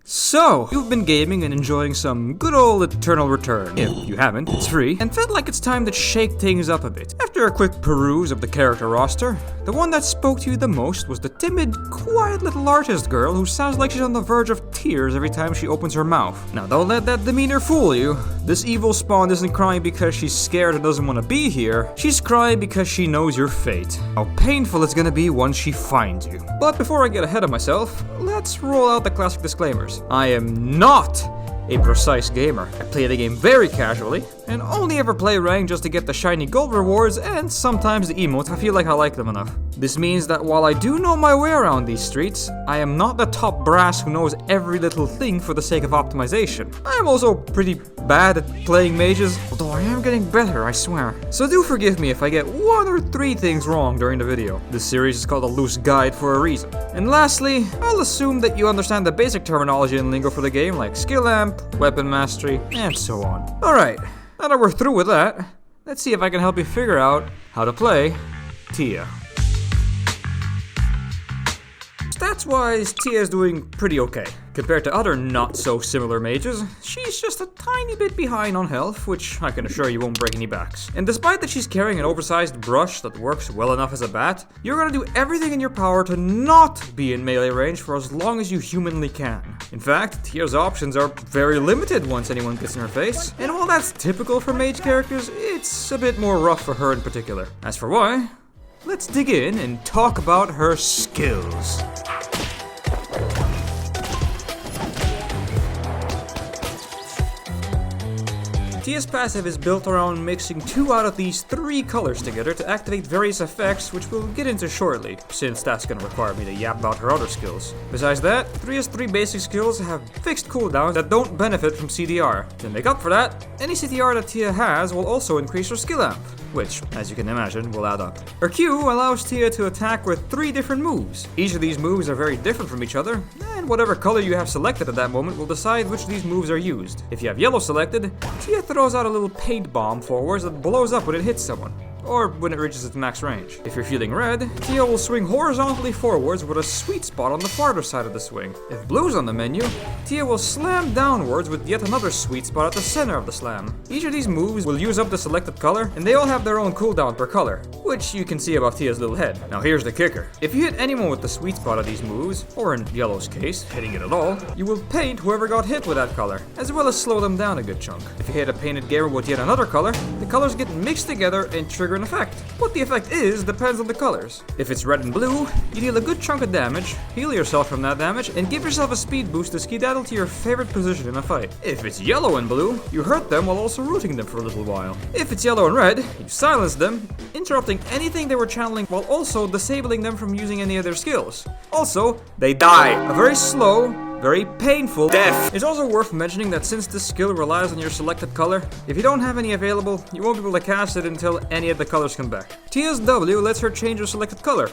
So, you've been gaming and enjoying some good old Eternal Return. If you haven't, it's free, and felt like it's time to shake things up a bit. After a quick peruse of the character roster, the one that spoke to you the most was the timid, quiet little artist girl who sounds like she's on the verge of tears every time she opens her mouth. Now, don't let that demeanor fool you. This evil spawn isn't crying because she's scared and doesn't want to be here. She's crying because she knows your fate. How painful it's gonna be once she finds you. But before I get ahead of myself, let's roll out the classic disclaimers. I am not a precise gamer. I play the game very casually, and only ever play ranked just to get the shiny gold rewards and sometimes the emotes if I feel like I like them enough. This means that while I do know my way around these streets, I am not the top brass who knows every little thing for the sake of optimization. I am also pretty bad at playing mages, although I am getting better, I swear. So do forgive me if I get 1 or 3 things wrong during the video. This series is called a loose guide for a reason. And lastly, I'll assume that you understand the basic terminology and lingo for the game like skill amp, weapon mastery, and so on. Alright, now that we're through with that, let's see if I can help you figure out how to play Tia. Stats-wise, Tia is doing pretty okay. Compared to other not-so-similar mages, she's just a tiny bit behind on health, which I can assure you won't break any backs. And despite that she's carrying an oversized brush that works well enough as a bat, you're gonna do everything in your power to not be in melee range for as long as you humanly can. In fact, Tia's options are very limited once anyone gets in her face, and while that's typical for mage characters, it's a bit more rough for her in particular. As for why, let's dig in and talk about her skills. Tia's passive is built around mixing 2 out of these 3 colors together to activate various effects, which we'll get into shortly, since that's gonna require me to yap about her other skills. Besides that, Tia's 3 basic skills have fixed cooldowns that don't benefit from CDR. To make up for that, any CDR that Tia has will also increase her skill amp, which, as you can imagine, will add up. Her Q allows Tia to attack with 3 different moves. Each of these moves are very different from each other, and whatever color you have selected at that moment will decide which of these moves are used. If you have yellow selected, Tia throws out a little paint bomb forwards that blows up when it hits someone, or when it reaches its max range. If you're feeling red, Tia will swing horizontally forwards with a sweet spot on the farther side of the swing. If blue's on the menu, Tia will slam downwards with yet another sweet spot at the center of the slam. Each of these moves will use up the selected color, and they all have their own cooldown per color, which you can see above Tia's little head. Now here's the kicker. If you hit anyone with the sweet spot of these moves, or in yellow's case, hitting it at all, you will paint whoever got hit with that color, as well as slow them down a good chunk. If you hit a painted gamer with yet another color, the colors get mixed together and trigger an effect. What the effect is depends on the colors. If it's red and blue, you deal a good chunk of damage, heal yourself from that damage, and give yourself a speed boost to skedaddle to your favorite position in a fight. If it's yellow and blue, you hurt them while also rooting them for a little while. If it's yellow and red, you silence them, interrupting anything they were channeling while also disabling them from using any of their skills. Also, they die. A very slow, very painful death. It's also worth mentioning that since this skill relies on your selected color, if you don't have any available, you won't be able to cast it until any of the colors come back. Tia's W lets her change her selected color.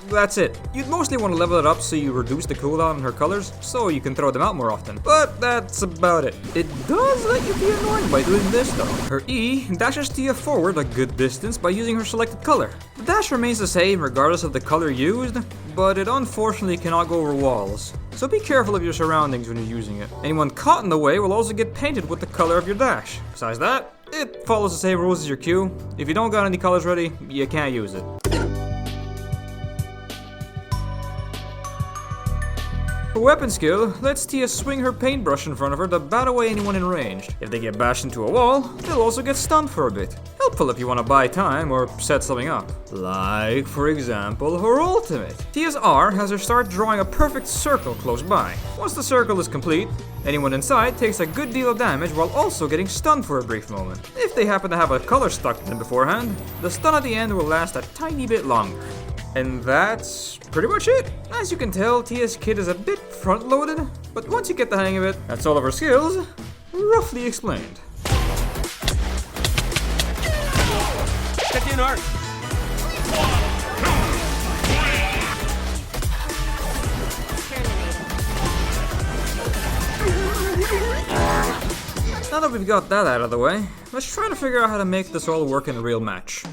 That's it. You'd mostly want to level it up so you reduce the cooldown on her colors, so you can throw them out more often. But that's about it. It does let you be annoying by doing this though. Her E dashes Tia forward a good distance by using her selected color. The dash remains the same regardless of the color used, but it unfortunately cannot go over walls. So be careful of your surroundings when you're using it. Anyone caught in the way will also get painted with the color of your dash. Besides that, it follows the same rules as your Q. If you don't got any colors ready, you can't use it. Her weapon skill lets Tia swing her paintbrush in front of her to bat away anyone in range. If they get bashed into a wall, they'll also get stunned for a bit. Helpful if you want to buy time or set something up. Like, for example, her ultimate. Tia's R has her start drawing a perfect circle close by. Once the circle is complete, anyone inside takes a good deal of damage while also getting stunned for a brief moment. If they happen to have a color stuck to them beforehand, the stun at the end will last a tiny bit longer. And that's pretty much it. As you can tell, Tia's kit is a bit front-loaded, but once you get the hang of it, that's all of her skills, roughly explained. Now that we've got that out of the way, let's try to figure out how to make this all work in a real match.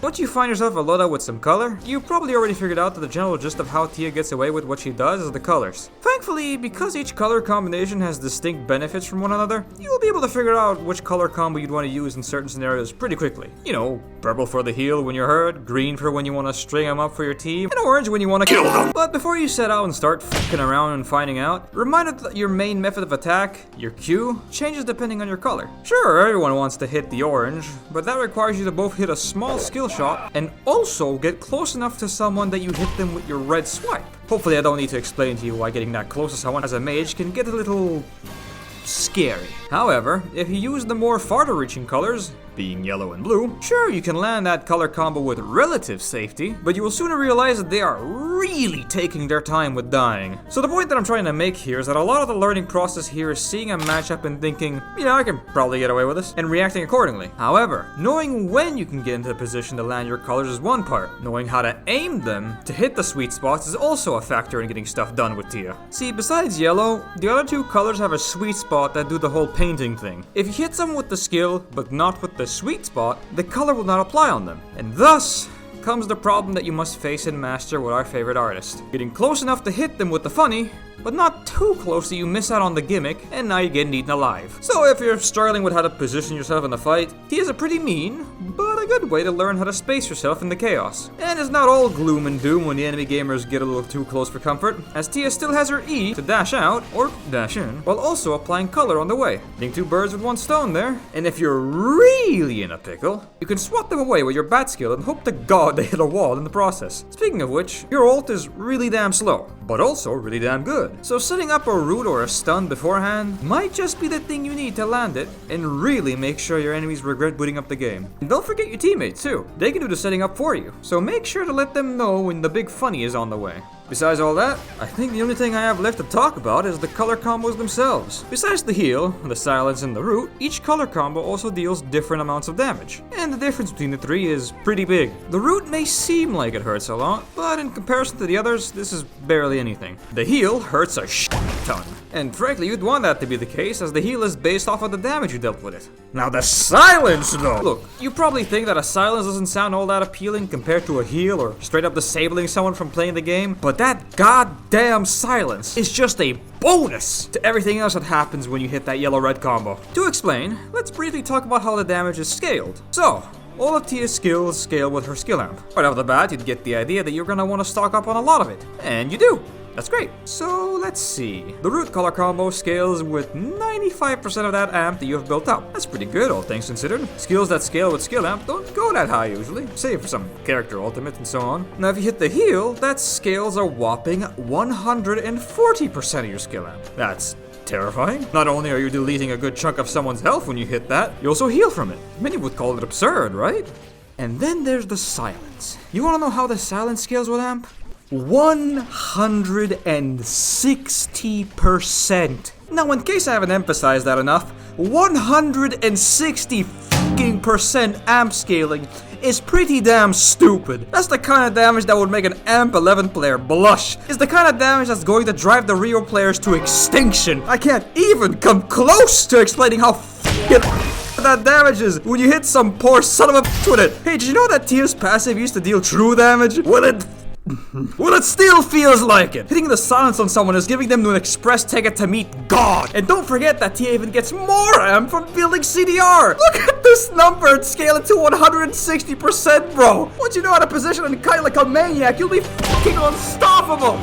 Once you find yourself a loadout with some color, you probably already figured out that the general gist of how Tia gets away with what she does is the colors. Thankfully, because each color combination has distinct benefits from one another, you'll be able to figure out which color combo you'd want to use in certain scenarios pretty quickly. You know, purple for the heal when you're hurt, green for when you want to string them up for your team, and orange when you want to kill them. But before you set out and start fucking around and finding out, remember that your main method of attack, your Q, changes depending on your color. Sure, everyone wants to hit the orange, but that requires you to both hit a small skill shot and also get close enough to someone that you hit them with your red swipe. Hopefully I don't need to explain to you why getting that close to someone as a mage can get a little scary. However, if you use the more farther reaching colors, being yellow and blue, sure, you can land that color combo with relative safety, but you will sooner realize that they are really taking their time with dying. So the point that I'm trying to make here is that a lot of the learning process here is seeing a matchup and thinking, you know, I can probably get away with this, and reacting accordingly. However, knowing when you can get into a position to land your colors is one part. Knowing how to aim them to hit the sweet spots is also a factor in getting stuff done with Tia. See, besides yellow, the other two colors have a sweet spot that do the whole painting thing. If you hit someone with the skill, but not with the sweet spot, the color will not apply on them. And thus comes the problem that you must face and master with our favorite artist. Getting close enough to hit them with the funny, but not too close that you miss out on the gimmick, and now you're getting eaten alive. So if you're struggling with how to position yourself in the fight, he is a pretty mean, but a good way to learn how to space yourself in the chaos. And it's not all gloom and doom when the enemy gamers get a little too close for comfort, as Tia still has her E to dash out, or dash in, while also applying color on the way. Hitting two birds with one stone there. And if you're really in a pickle, you can swat them away with your bat skill and hope to God they hit a wall in the process. Speaking of which, your ult is really damn slow, but also really damn good. So setting up a root or a stun beforehand might just be the thing you need to land it and really make sure your enemies regret booting up the game. And don't forget your teammates too. They can do the setting up for you. So make sure to let them know when the big funny is on the way. Besides all that, I think the only thing I have left to talk about is the color combos themselves. Besides the heal, the silence, and the root, each color combo also deals different amounts of damage. And the difference between the three is pretty big. The root may seem like it hurts a lot, but in comparison to the others, this is barely anything. The heal hurts a ton. And frankly, you'd want that to be the case, as the heal is based off of the damage you dealt with it. Now the silence though! Look, you probably think that a silence doesn't sound all that appealing compared to a heal or straight up disabling someone from playing the game, but that goddamn silence is just a bonus to everything else that happens when you hit that yellow-red combo. To explain, let's briefly talk about how the damage is scaled. So, all of Tia's skills scale with her skill amp. Right off the bat, you'd get the idea that you're gonna want to stock up on a lot of it. And you do. That's great. So let's see. The root color combo scales with 95% of that amp that you have built up. That's pretty good, all things considered. Skills that scale with skill amp don't go that high usually, save for some character ultimate and so on. Now if you hit the heal, that scales a whopping 140% of your skill amp. That's terrifying. Not only are you deleting a good chunk of someone's health when you hit that, you also heal from it. Many would call it absurd, right? And then there's the silence. You wanna know how the silence scales with amp? 160%. Now, in case I haven't emphasized that enough, 160% amp scaling is pretty damn stupid. That's the kind of damage that would make an AMP 11 player blush. It's the kind of damage that's going to drive the real players to extinction. I can't even come close to explaining how f***ing that damage is when you hit some poor son of a bitch with it. Hey, did you know that Tia's passive used to deal true damage? Well, it still feels like it. Hitting the silence on someone is giving them an express ticket to meet God. And don't forget that Tia even gets more amp from building CDR. Look at this number and scale it to 160%, bro. Once you know how to position and kite like a maniac, you'll be fucking unstoppable.